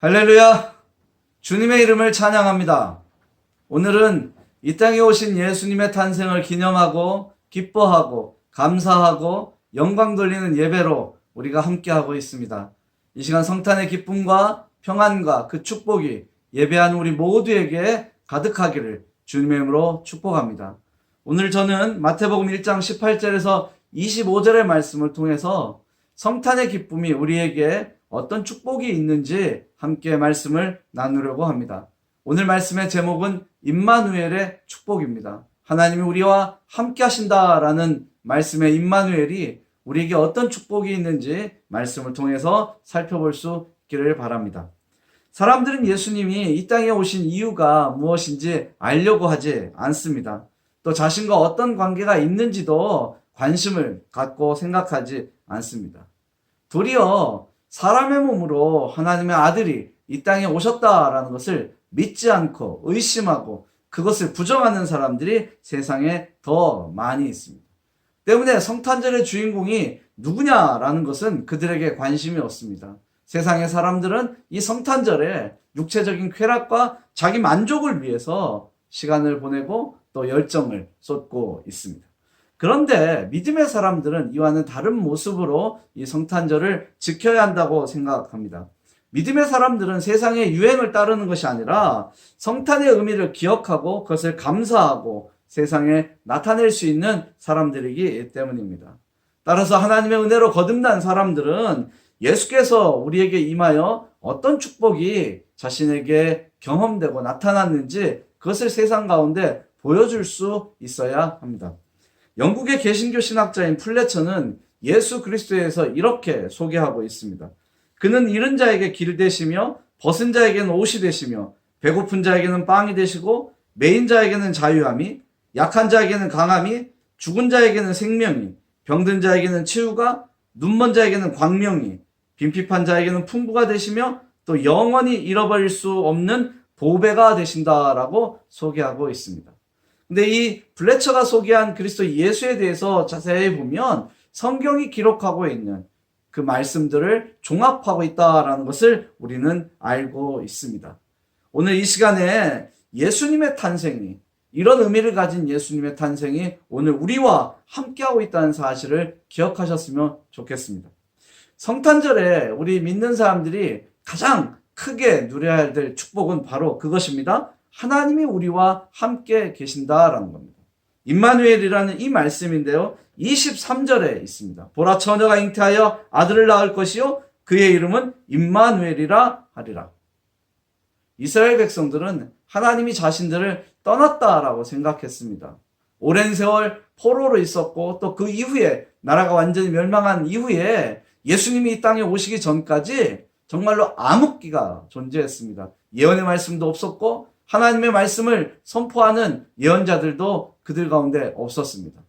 할렐루야! 주님의 이름을 찬양합니다. 오늘은 이 땅에 오신 예수님의 탄생을 기념하고 기뻐하고 감사하고 영광 돌리는 예배로 우리가 함께하고 있습니다. 이 시간 성탄의 기쁨과 평안과 그 축복이 예배하는 우리 모두에게 가득하기를 주님의 이름으로 축복합니다. 오늘 저는 마태복음 1장 18절에서 25절의 말씀을 통해서 성탄의 기쁨이 우리에게 어떤 축복이 있는지 함께 말씀을 나누려고 합니다. 오늘 말씀의 제목은 임마누엘의 축복입니다. 하나님이 우리와 함께 하신다라는 말씀의 임마누엘이 우리에게 어떤 축복이 있는지 말씀을 통해서 살펴볼 수 있기를 바랍니다. 사람들은 예수님이 이 땅에 오신 이유가 무엇인지 알려고 하지 않습니다. 또 자신과 어떤 관계가 있는지도 관심을 갖고 생각하지 않습니다. 도리어 사람의 몸으로 하나님의 아들이 이 땅에 오셨다라는 것을 믿지 않고 의심하고 그것을 부정하는 사람들이 세상에 더 많이 있습니다. 때문에 성탄절의 주인공이 누구냐라는 것은 그들에게 관심이 없습니다. 세상의 사람들은 이 성탄절에 육체적인 쾌락과 자기 만족을 위해서 시간을 보내고 또 열정을 쏟고 있습니다. 그런데 믿음의 사람들은 이와는 다른 모습으로 이 성탄절을 지켜야 한다고 생각합니다. 믿음의 사람들은 세상의 유행을 따르는 것이 아니라 성탄의 의미를 기억하고 그것을 감사하고 세상에 나타낼 수 있는 사람들이기 때문입니다. 따라서 하나님의 은혜로 거듭난 사람들은 예수께서 우리에게 임하여 어떤 축복이 자신에게 경험되고 나타났는지 그것을 세상 가운데 보여줄 수 있어야 합니다. 영국의 개신교 신학자인 플래처는 예수 그리스도에서 이렇게 소개하고 있습니다. 그는 잃은 자에게 길 되시며 벗은 자에게는 옷이 되시며 배고픈 자에게는 빵이 되시고 매인 자에게는 자유함이 약한 자에게는 강함이 죽은 자에게는 생명이 병든 자에게는 치유가 눈먼 자에게는 광명이 빈핍한 자에게는 풍부가 되시며 또 영원히 잃어버릴 수 없는 보배가 되신다라고 소개하고 있습니다. 근데 이 블레처가 소개한 그리스도 예수에 대해서 자세히 보면 성경이 기록하고 있는 그 말씀들을 종합하고 있다라는 것을 우리는 알고 있습니다. 오늘 이 시간에 예수님의 탄생이 이런 의미를 가진 예수님의 탄생이 오늘 우리와 함께하고 있다는 사실을 기억하셨으면 좋겠습니다. 성탄절에 우리 믿는 사람들이 가장 크게 누려야 될 축복은 바로 그것입니다. 하나님이 우리와 함께 계신다라는 겁니다. 임마누엘이라는 이 말씀인데요. 23절에 있습니다. 보라 처녀가 잉태하여 아들을 낳을 것이요 그의 이름은 임마누엘이라 하리라. 이스라엘 백성들은 하나님이 자신들을 떠났다라고 생각했습니다. 오랜 세월 포로로 있었고 또 그 이후에 나라가 완전히 멸망한 이후에 예수님이 이 땅에 오시기 전까지 정말로 암흑기가 존재했습니다. 예언의 말씀도 없었고 하나님의 말씀을 선포하는 예언자들도 그들 가운데 없었습니다.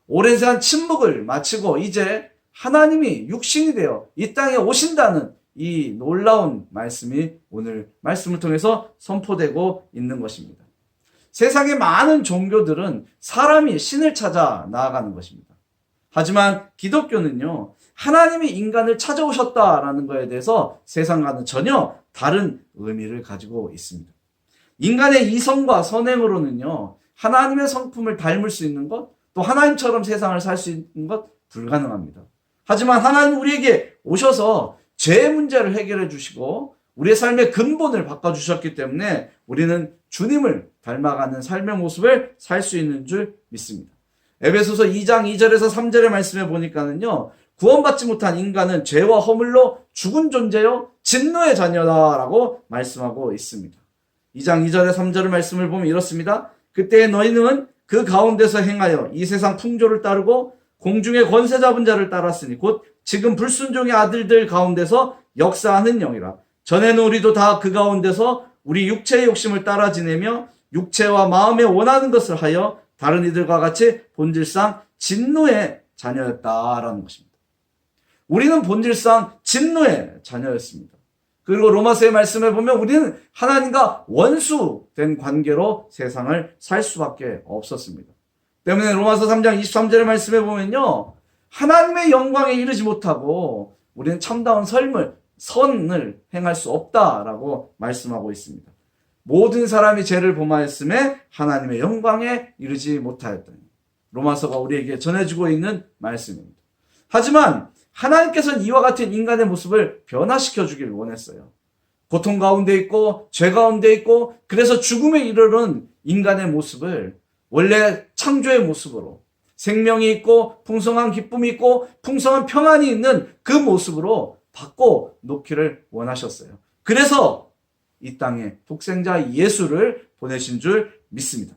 오랜 시간 침묵을 마치고 이제 하나님이 육신이 되어 이 땅에 오신다는 이 놀라운 말씀이 오늘 말씀을 통해서 선포되고 있는 것입니다. 세상의 많은 종교들은 사람이 신을 찾아 나아가는 것입니다. 하지만 기독교는요, 하나님이 인간을 찾아오셨다라는 것에 대해서 세상과는 전혀 다른 의미를 가지고 있습니다. 인간의 이성과 선행으로는요, 하나님의 성품을 닮을 수 있는 것, 또 하나님처럼 세상을 살 수 있는 것 불가능합니다. 하지만 하나님 우리에게 오셔서 죄의 문제를 해결해 주시고 우리의 삶의 근본을 바꿔주셨기 때문에 우리는 주님을 닮아가는 삶의 모습을 살 수 있는 줄 믿습니다. 에베소서 2장 2절에서 3절의 말씀에 보니까는요, 구원받지 못한 인간은 죄와 허물로 죽은 존재요 진노의 자녀다라고 말씀하고 있습니다. 2장 2절에 3절의 말씀을 보면 이렇습니다. 그때 너희는 그 가운데서 행하여 이 세상 풍조를 따르고 공중의 권세 잡은 자를 따랐으니 곧 지금 불순종의 아들들 가운데서 역사하는 영이라. 전에는 우리도 다 그 가운데서 우리 육체의 욕심을 따라 지내며 육체와 마음에 원하는 것을 하여 다른 이들과 같이 본질상 진노의 자녀였다라는 것입니다. 우리는 본질상 진노의 자녀였습니다. 그리고 로마서의 말씀을 보면 우리는 하나님과 원수된 관계로 세상을 살 수밖에 없었습니다. 때문에 로마서 3장 23절의 말씀에 보면요, 하나님의 영광에 이르지 못하고 우리는 참다운 삶을 선을 행할 수 없다라고 말씀하고 있습니다. 모든 사람이 죄를 범하였음에 하나님의 영광에 이르지 못하였더니. 로마서가 우리에게 전해주고 있는 말씀입니다. 하지만 하나님께서는 이와 같은 인간의 모습을 변화시켜 주기를 원했어요. 고통 가운데 있고 죄 가운데 있고 그래서 죽음에 이르는 인간의 모습을 원래 창조의 모습으로 생명이 있고 풍성한 기쁨이 있고 풍성한 평안이 있는 그 모습으로 바꿔 놓기를 원하셨어요. 그래서 이 땅에 독생자 예수를 보내신 줄 믿습니다.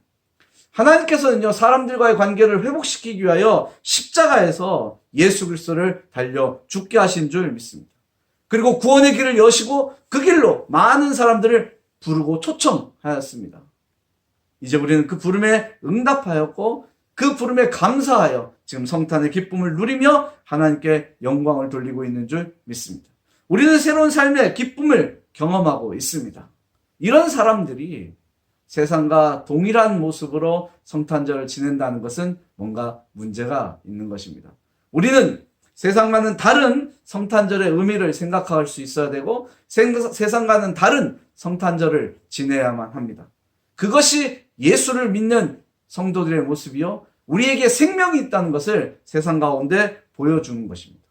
하나님께서는요, 사람들과의 관계를 회복시키기 위하여 십자가에서 예수 그리스도를 달려 죽게 하신 줄 믿습니다. 그리고 구원의 길을 여시고 그 길로 많은 사람들을 부르고 초청하였습니다. 이제 우리는 그 부름에 응답하였고 그 부름에 감사하여 지금 성탄의 기쁨을 누리며 하나님께 영광을 돌리고 있는 줄 믿습니다. 우리는 새로운 삶의 기쁨을 경험하고 있습니다. 이런 사람들이 세상과 동일한 모습으로 성탄절을 지낸다는 것은 뭔가 문제가 있는 것입니다. 우리는 세상과는 다른 성탄절의 의미를 생각할 수 있어야 되고 세상과는 다른 성탄절을 지내야만 합니다. 그것이 예수를 믿는 성도들의 모습이요, 우리에게 생명이 있다는 것을 세상 가운데 보여주는 것입니다.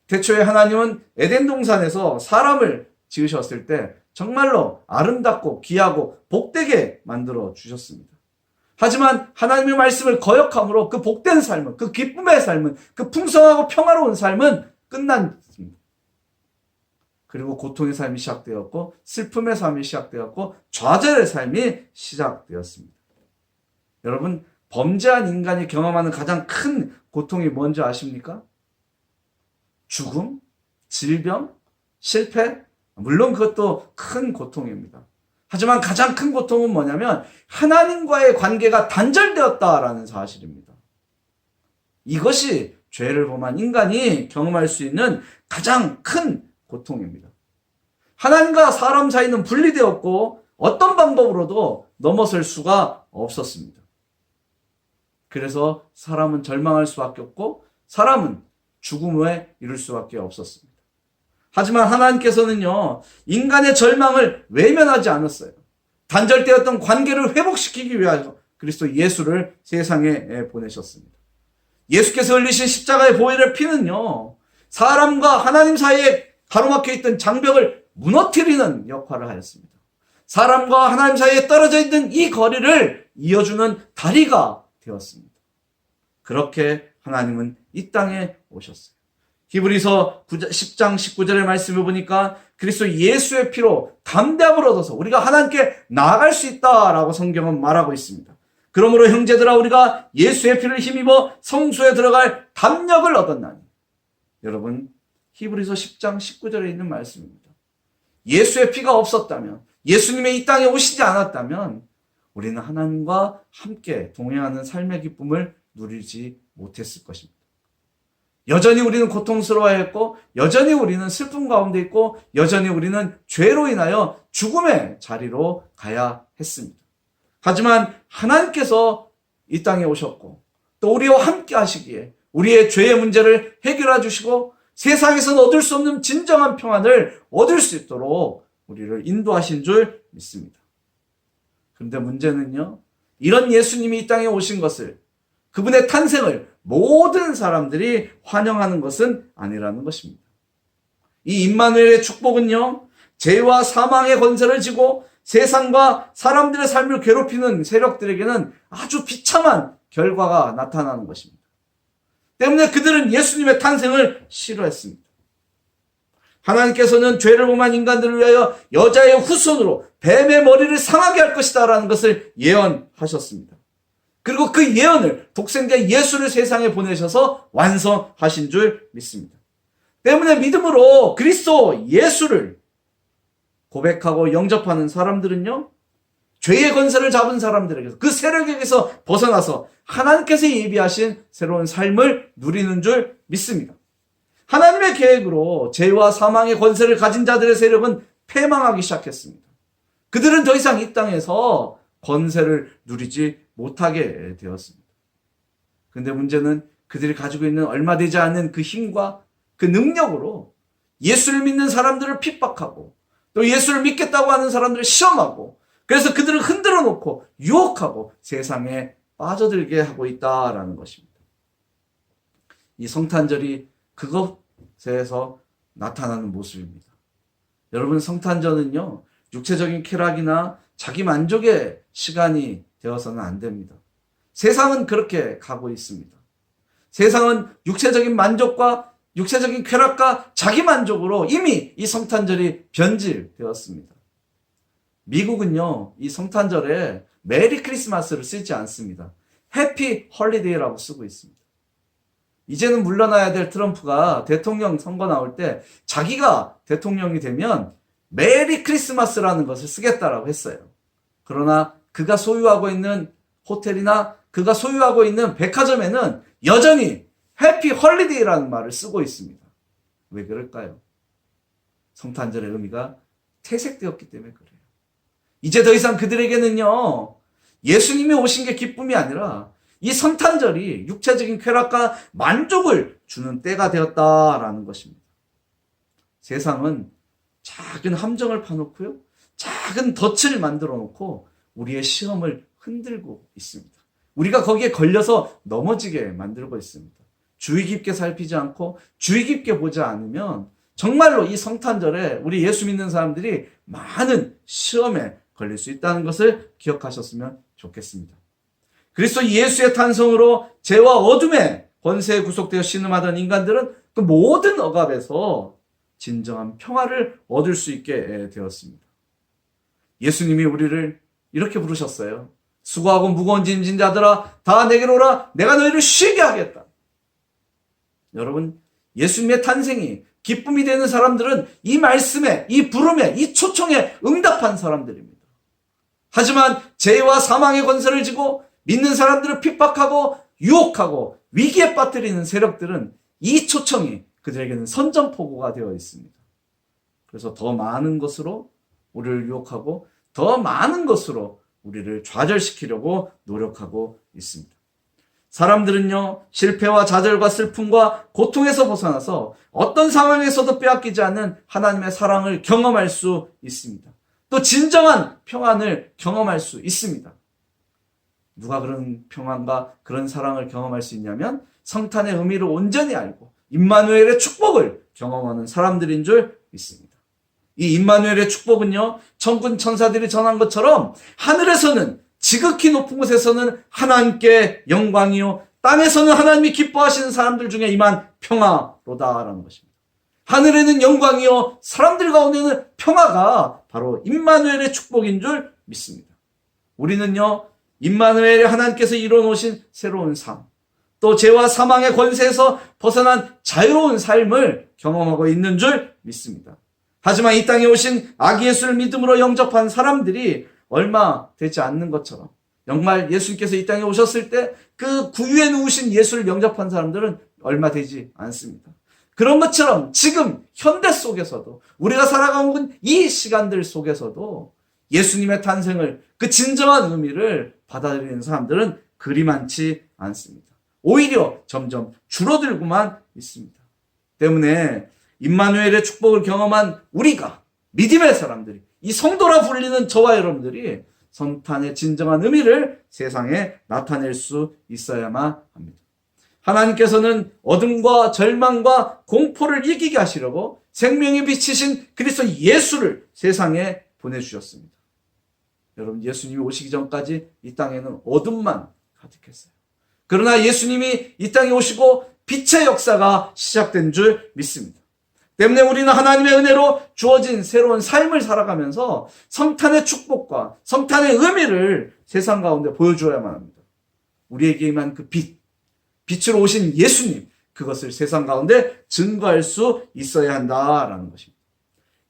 태초에 하나님은 에덴 동산에서 사람을 지으셨을 때 정말로 아름답고 귀하고 복되게 만들어 주셨습니다. 하지만 하나님의 말씀을 거역함으로 그 복된 삶은, 그 기쁨의 삶은, 그 풍성하고 평화로운 삶은 끝났습니다. 그리고 고통의 삶이 시작되었고 슬픔의 삶이 시작되었고 좌절의 삶이 시작되었습니다. 여러분, 범죄한 인간이 경험하는 가장 큰 고통이 뭔지 아십니까? 죽음, 질병, 실패, 물론 그것도 큰 고통입니다. 하지만 가장 큰 고통은 뭐냐면 하나님과의 관계가 단절되었다라는 사실입니다. 이것이 죄를 범한 인간이 경험할 수 있는 가장 큰 고통입니다. 하나님과 사람 사이는 분리되었고 어떤 방법으로도 넘어설 수가 없었습니다. 그래서 사람은 절망할 수밖에 없고 사람은 죽음에 이를 수밖에 없었습니다. 하지만 하나님께서는요, 인간의 절망을 외면하지 않았어요. 단절되었던 관계를 회복시키기 위하여 그리스도 예수를 세상에 보내셨습니다. 예수께서 흘리신 십자가의 보혈의 피는요, 사람과 하나님 사이에 가로막혀 있던 장벽을 무너뜨리는 역할을 하였습니다. 사람과 하나님 사이에 떨어져 있는 이 거리를 이어주는 다리가 되었습니다. 그렇게 하나님은 이 땅에 오셨어요. 히브리서 10장 19절의 말씀을 보니까 그리스도 예수의 피로 담대함을 얻어서 우리가 하나님께 나아갈 수 있다라고 성경은 말하고 있습니다. 그러므로 형제들아, 우리가 예수의 피를 힘입어 성소에 들어갈 담력을 얻었나니. 여러분, 히브리서 10장 19절에 있는 말씀입니다. 예수의 피가 없었다면, 예수님의 이 땅에 오시지 않았다면 우리는 하나님과 함께 동행하는 삶의 기쁨을 누리지 못했을 것입니다. 여전히 우리는 고통스러워했고 여전히 우리는 슬픔 가운데 있고 여전히 우리는 죄로 인하여 죽음의 자리로 가야 했습니다. 하지만 하나님께서 이 땅에 오셨고 또 우리와 함께 하시기에 우리의 죄의 문제를 해결해 주시고 세상에서는 얻을 수 없는 진정한 평안을 얻을 수 있도록 우리를 인도하신 줄 믿습니다. 그런데 문제는요, 이런 예수님이 이 땅에 오신 것을, 그분의 탄생을 모든 사람들이 환영하는 것은 아니라는 것입니다. 이 임마누엘의 축복은요, 죄와 사망의 권세를 지고 세상과 사람들의 삶을 괴롭히는 세력들에게는 아주 비참한 결과가 나타나는 것입니다. 때문에 그들은 예수님의 탄생을 싫어했습니다. 하나님께서는 죄를 범한 인간들을 위하여 여자의 후손으로 뱀의 머리를 상하게 할 것이다 라는 것을 예언하셨습니다. 그리고 그 예언을 독생자 예수를 세상에 보내셔서 완성하신 줄 믿습니다. 때문에 믿음으로 그리스도 예수를 고백하고 영접하는 사람들은요, 죄의 권세를 잡은 사람들에게서, 그 세력에게서 벗어나서 하나님께서 예비하신 새로운 삶을 누리는 줄 믿습니다. 하나님의 계획으로 죄와 사망의 권세를 가진 자들의 세력은 패망하기 시작했습니다. 그들은 더 이상 이 땅에서 권세를 누리지 못하게 되었습니다. 그런데 문제는 그들이 가지고 있는 얼마 되지 않는 그 힘과 그 능력으로 예수를 믿는 사람들을 핍박하고 또 예수를 믿겠다고 하는 사람들을 시험하고 그래서 그들을 흔들어 놓고 유혹하고 세상에 빠져들게 하고 있다라는 것입니다. 이 성탄절이 그것에서 나타나는 모습입니다. 여러분, 성탄절은요, 육체적인 쾌락이나 자기 만족의 시간이 되어서는 안 됩니다. 세상은 그렇게 가고 있습니다. 세상은 육체적인 만족과 육체적인 쾌락과 자기 만족으로 이미 이 성탄절이 변질되었습니다. 미국은요, 이 성탄절에 메리 크리스마스를 쓰지 않습니다. 해피 헐리데이라고 쓰고 있습니다. 이제는 물러나야 될 트럼프가 대통령 선거 나올 때 자기가 대통령이 되면 메리 크리스마스라는 것을 쓰겠다라고 했어요. 그러나 그가 소유하고 있는 호텔이나 그가 소유하고 있는 백화점에는 여전히 해피 헐리데이라는 말을 쓰고 있습니다. 왜 그럴까요? 성탄절의 의미가 퇴색되었기 때문에 그래요. 이제 더 이상 그들에게는요, 예수님이 오신 게 기쁨이 아니라 이 성탄절이 육체적인 쾌락과 만족을 주는 때가 되었다라는 것입니다. 세상은 작은 함정을 파놓고요, 작은 덫을 만들어 놓고 우리의 시험을 흔들고 있습니다. 우리가 거기에 걸려서 넘어지게 만들고 있습니다. 주의 깊게 살피지 않고 주의 깊게 보지 않으면 정말로 이 성탄절에 우리 예수 믿는 사람들이 많은 시험에 걸릴 수 있다는 것을 기억하셨으면 좋겠습니다. 그리스도 예수의 탄생으로 죄와 어둠의 권세에 구속되어 신음하던 인간들은 그 모든 억압에서 진정한 평화를 얻을 수 있게 되었습니다. 예수님이 우리를 이렇게 부르셨어요. 수고하고 무거운 짐진 자들아 다 내게로 오라 내가 너희를 쉬게 하겠다. 여러분, 예수님의 탄생이 기쁨이 되는 사람들은 이 말씀에, 이 부름에, 이 초청에 응답한 사람들입니다. 하지만 죄와 사망의 권세를 지고 믿는 사람들을 핍박하고 유혹하고 위기에 빠뜨리는 세력들은 이 초청이 그들에게는 선전포고가 되어 있습니다. 그래서 더 많은 것으로 우리를 유혹하고 더 많은 것으로 우리를 좌절시키려고 노력하고 있습니다. 사람들은요, 실패와 좌절과 슬픔과 고통에서 벗어나서 어떤 상황에서도 빼앗기지 않는 하나님의 사랑을 경험할 수 있습니다. 또 진정한 평안을 경험할 수 있습니다. 누가 그런 평안과 그런 사랑을 경험할 수 있냐면 성탄의 의미를 온전히 알고 임마누엘의 축복을 경험하는 사람들인 줄 믿습니다. 이 임마누엘의 축복은요, 천군 천사들이 전한 것처럼 하늘에서는 지극히 높은 곳에서는 하나님께 영광이요 땅에서는 하나님이 기뻐하시는 사람들 중에 임한 평화로다라는 것입니다. 하늘에는 영광이요 사람들 가운데는 평화가 바로 임마누엘의 축복인 줄 믿습니다. 우리는요, 임마누엘의 하나님께서 이뤄놓으신 새로운 삶, 또 죄와 사망의 권세에서 벗어난 자유로운 삶을 경험하고 있는 줄 믿습니다. 하지만 이 땅에 오신 아기 예수를 믿음으로 영접한 사람들이 얼마 되지 않는 것처럼 정말 예수님께서 이 땅에 오셨을 때 그 구유에 누우신 예수를 영접한 사람들은 얼마 되지 않습니다. 그런 것처럼 지금 현대 속에서도 우리가 살아가고 있는 이 시간들 속에서도 예수님의 탄생을 그 진정한 의미를 받아들이는 사람들은 그리 많지 않습니다. 오히려 점점 줄어들고만 있습니다. 때문에 임마누엘의 축복을 경험한 우리가 믿음의 사람들이 이 성도라 불리는 저와 여러분들이 성탄의 진정한 의미를 세상에 나타낼 수 있어야만 합니다. 하나님께서는 어둠과 절망과 공포를 이기게 하시려고 생명의 빛이신 그리스도 예수를 세상에 보내주셨습니다. 여러분, 예수님이 오시기 전까지 이 땅에는 어둠만 가득했어요. 그러나 예수님이 이 땅에 오시고 빛의 역사가 시작된 줄 믿습니다. 때문에 우리는 하나님의 은혜로 주어진 새로운 삶을 살아가면서 성탄의 축복과 성탄의 의미를 세상 가운데 보여줘야만 합니다. 우리에게 임한 그 빛으로 오신 예수님, 그것을 세상 가운데 증거할 수 있어야 한다라는 것입니다.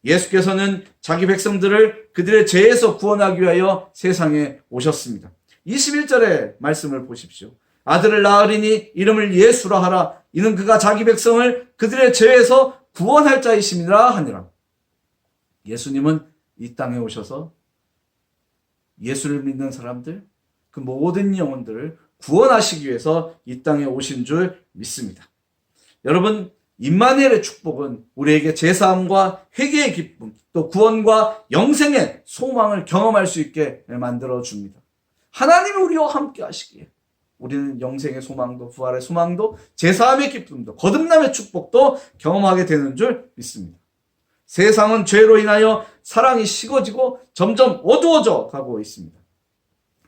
예수께서는 자기 백성들을 그들의 죄에서 구원하기 위하여 세상에 오셨습니다. 21절의 말씀을 보십시오. 아들을 낳으리니 이름을 예수라 하라. 이는 그가 자기 백성을 그들의 죄에서 구원할 자이심이라 하니라. 예수님은 이 땅에 오셔서 예수를 믿는 사람들, 그 모든 영혼들을 구원하시기 위해서 이 땅에 오신 줄 믿습니다. 여러분, 임마누엘의 축복은 우리에게 제사함과 회개의 기쁨, 또 구원과 영생의 소망을 경험할 수 있게 만들어 줍니다. 하나님이 우리와 함께 하시기에 우리는 영생의 소망도, 부활의 소망도, 제사함의 기쁨도, 거듭남의 축복도 경험하게 되는 줄 믿습니다. 세상은 죄로 인하여 사랑이 식어지고 점점 어두워져 가고 있습니다.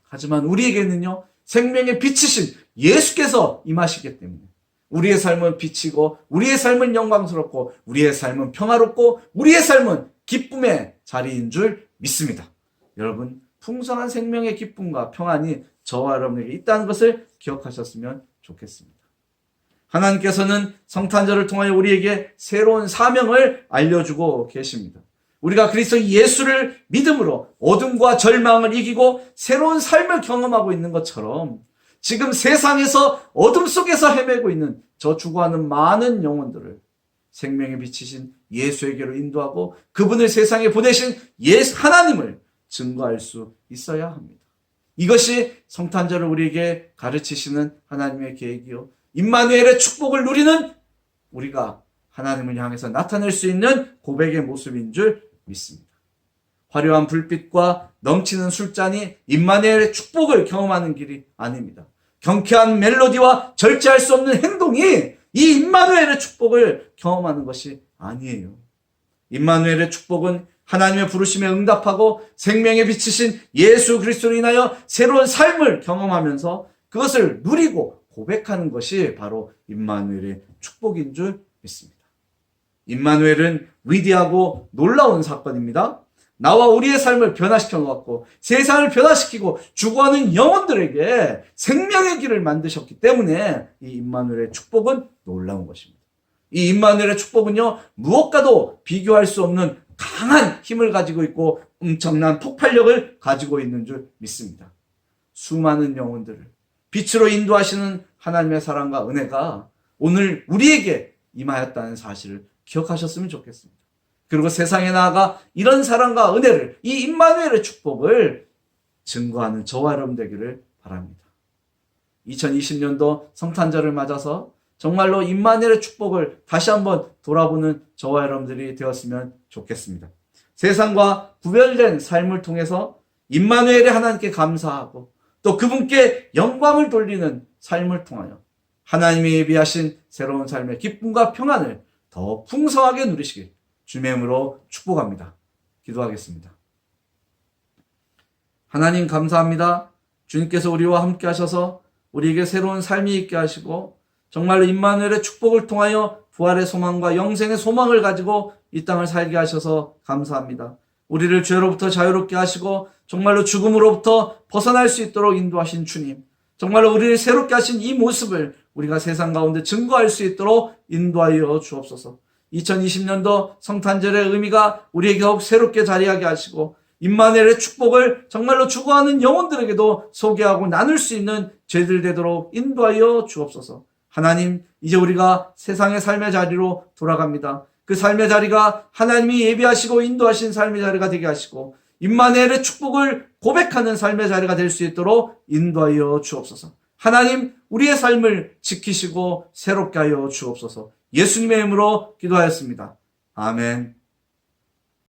하지만 우리에게는요, 생명의 빛이신 예수께서 임하시기 때문에 우리의 삶은 빛이고, 우리의 삶은 영광스럽고, 우리의 삶은 평화롭고, 우리의 삶은 기쁨의 자리인 줄 믿습니다. 여러분, 풍성한 생명의 기쁨과 평안이 저와 여러분에게 있다는 것을 기억하셨으면 좋겠습니다. 하나님께서는 성탄절을 통하여 우리에게 새로운 사명을 알려주고 계십니다. 우리가 그리스도 예수를 믿음으로 어둠과 절망을 이기고 새로운 삶을 경험하고 있는 것처럼 지금 세상에서 어둠 속에서 헤매고 있는 저 죽어가는 많은 영혼들을 생명의 빛이신 예수에게로 인도하고 그분을 세상에 보내신 하나님을 증거할 수 있어야 합니다. 이것이 성탄절을 우리에게 가르치시는 하나님의 계획이요, 임마누엘의 축복을 누리는 우리가 하나님을 향해서 나타낼 수 있는 고백의 모습인 줄 믿습니다. 화려한 불빛과 넘치는 술잔이 임마누엘의 축복을 경험하는 길이 아닙니다. 경쾌한 멜로디와 절제할 수 없는 행동이 이 임마누엘의 축복을 경험하는 것이 아니에요. 임마누엘의 축복은 하나님의 부르심에 응답하고 생명에 비치신 예수 그리스도로 인하여 새로운 삶을 경험하면서 그것을 누리고 고백하는 것이 바로 임마누엘의 축복인 줄 믿습니다. 임마누엘은 위대하고 놀라운 사건입니다. 나와 우리의 삶을 변화시켜 놓았고 세상을 변화시키고 죽어가는 영혼들에게 생명의 길을 만드셨기 때문에 이 임마누엘의 축복은 놀라운 것입니다. 이 임마누엘의 축복은요, 무엇과도 비교할 수 없는 강한 힘을 가지고 있고 엄청난 폭발력을 가지고 있는 줄 믿습니다. 수많은 영혼들을 빛으로 인도하시는 하나님의 사랑과 은혜가 오늘 우리에게 임하였다는 사실을 기억하셨으면 좋겠습니다. 그리고 세상에 나아가 이런 사랑과 은혜를, 이 임마누엘의 축복을 증거하는 저와 여러분 되기를 바랍니다. 2020년도 성탄절을 맞아서 정말로 임마누엘의 축복을 다시 한번 돌아보는 저와 여러분들이 되었으면 좋겠습니다. 세상과 구별된 삶을 통해서 임마누엘의 하나님께 감사하고 또 그분께 영광을 돌리는 삶을 통하여 하나님이 예비하신 새로운 삶의 기쁨과 평안을 더 풍성하게 누리시길 주님의 이름으로 축복합니다. 기도하겠습니다. 하나님 감사합니다. 주님께서 우리와 함께 하셔서 우리에게 새로운 삶이 있게 하시고 정말로 임마누엘의 축복을 통하여 부활의 소망과 영생의 소망을 가지고 이 땅을 살게 하셔서 감사합니다. 우리를 죄로부터 자유롭게 하시고 정말로 죽음으로부터 벗어날 수 있도록 인도하신 주님, 정말로 우리를 새롭게 하신 이 모습을 우리가 세상 가운데 증거할 수 있도록 인도하여 주옵소서. 2020년도 성탄절의 의미가 우리에게 더욱 새롭게 자리하게 하시고 임마누엘의 축복을 정말로 죽어가는 영혼들에게도 소개하고 나눌 수 있는 죄들 되도록 인도하여 주옵소서. 하나님, 이제 우리가 세상의 삶의 자리로 돌아갑니다. 그 삶의 자리가 하나님이 예비하시고 인도하신 삶의 자리가 되게 하시고 임마누엘의 축복을 고백하는 삶의 자리가 될 수 있도록 인도하여 주옵소서. 하나님, 우리의 삶을 지키시고 새롭게 하여 주옵소서. 예수님의 이름으로 기도하였습니다. 아멘.